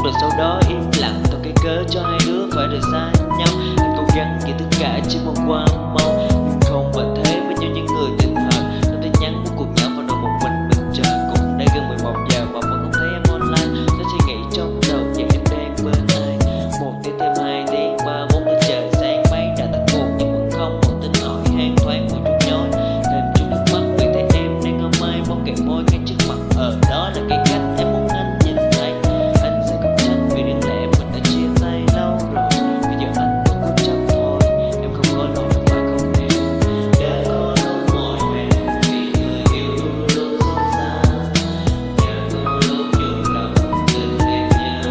rồi sau đó im lặng tạo cái cớ cho hai đứa phải rời xa nhau. Anh cố gắng nghĩ tất cả chỉ mong qua mau, nhưng không phải thế với nhau những người tình hờ. Nó tin nhắn muốn cùng nhau vào đầu một mình chờ. Cũng đã gần 11 giờ mà vẫn không thấy em online. Tôi suy nghĩ trong đầu giờ em đang bên ai. Một tiếng thêm 2 tiếng 3 4 đến trời sáng mấy đã tắt cuộc, nhưng vẫn không một tin hỏi han thoáng một chút nhói. Thêm chút nước mắt vì thấy em đang ngơ mây mong kẹt môi ngay trước mặt. Đó là cái cách em muốn anh nhìn thấy. Anh sẽ không trách vì đáng lẽ mình đã chia tay lâu rồi. Bây giờ anh vẫn cố chấp thôi, em không có lỗi phải không em. Đã có lúc mỏi mệt vì người yêu luôn luôn xót xa. Đã có lúc nhường lòng tình em nhớ.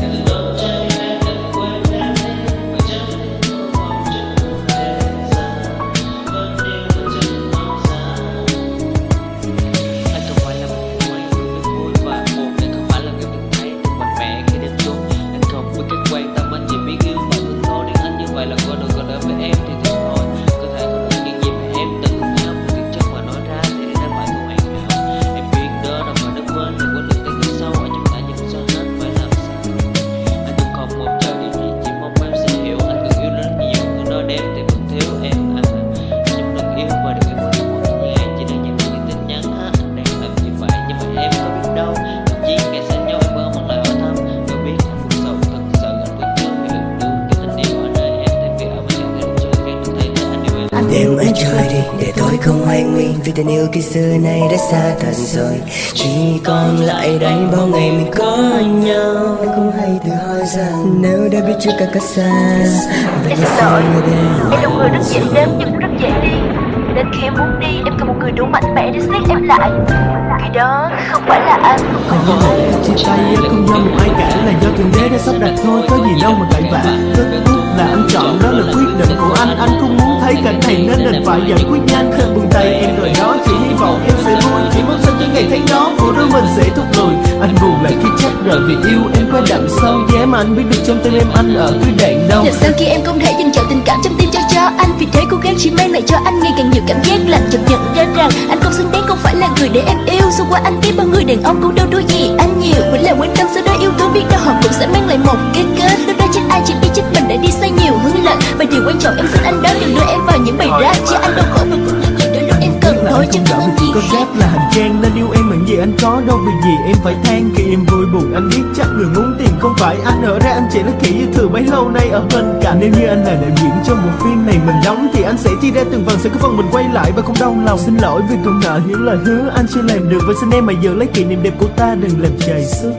Từ lúc trái đã từng quên em đi và chẳng thể có vòng trở về xa. Vẫn yêu và chẳng mong xa. Anh không phải là một người vui và buồn, anh không phải là người từng thấy mạnh mẽ khi đến chung. Anh không biết cách quan tâm, anh chỉ biết yêu và thương thôi. Nếu anh như vậy là có được còn đỡ với em thì thôi. Có thể có được những gì mà em từng nhớ, một việc chắc mà nói ra thì đã phải không an nào. Em biết đó đâu mà đất quên thì quên được tay người sâu ở chúng ta, nhưng sao hết phải làm sao. Anh cũng không mong chờ điều gì, chỉ mong em sẽ hiểu. Anh cần yêu rất nhiều, nhưng nói đem thì vẫn thiếu em. Nhưng đừng yêu và đừng yêu quá một như em chỉ đang nhận những tin nhắn. Anh đang làm như vậy nhưng mà em có biết đâu. Thậm chí ngày xa nhau em vẫn mang lại hỏi thăm. Đâu biết anh buồn sầu thật sự anh vẫn nhớ vì lần đầu tiên anh yêu ở nơi em thay vì ở bên nhau thì chưa khiến được thấy anh yêu em. Đêm anh trời đi để tôi không hoài nghi, vì tình yêu khi xưa nay đã xa thật rồi. Chỉ còn lại đây bao ngày mình có nhau. Anh không hay tự hỏi rằng nếu đã biết chưa cả cách xa, vậy Em là xin sao lỗi, người đêm em là một người rất dễ đến nhưng cũng rất dễ đi. Đến khi em muốn đi, em cần một người đủ mạnh mẽ để siết em lại. Người đó không phải là anh. Còn như vậy chia tay không do một ai cả, là do thượng đế đã sắp đặt thôi, có gì đâu mà cãi vã. Kết thúc là anh chọn, đó là quyết định của anh không muốn thấy cảnh này nên đành phải giải quyết nhanh. Buông tay em rồi đó, chỉ hy vọng em sẽ vui, chỉ mong sao cho ngày tháng đó của đôi mình sẽ thúc lùi. Anh buồn lại khi trách rồi vì yêu em quá đậm sâu, dễ mà anh biết được trong tim em anh ở cứ đạn đâu. Là sao khi em không thể dành trọn tình cảm trong tim cho anh, vì thế cố gắng chỉ mang lại cho anh ngày càng nhiều cảm giác lạnh. Chợt nhận ra rằng anh không xứng đáng, không phải là người để em yêu. Xung quanh anh biết bao người đàn ông cũng đâu đôi gì anh nhiều, vẫn là quan tâm sau đó yêu thương, biết đâu họ cũng sẽ mang lại một cái kết. Lúc đó chính ai chỉ biết chính mình đã đi sai nhiều hướng lệch, và điều quan trọng em xin anh đó đừng đưa em vào những bài rap chứ anh đâu khổ mà cũng như những đôi lúc em cần thôi chứ không Chỉ có rap là hành trang nên yêu em những gì anh có, đâu vì gì em phải than khi em vui buồn. Anh biết chắc người muốn tiền không phải anh, ở ra anh chỉ là kỹ như thừa bấy lâu nay ở bên cạnh. Nếu như anh là đạo diễn trong một phim này mình đóng thì anh sẽ chia ra từng phần, sẽ có phần mình quay lại và không đau lòng. Xin lỗi vì không nợ những lời hứa anh chưa làm được, và xin em mà giờ lấy kỷ niệm đẹp của ta đừng làm chày xước.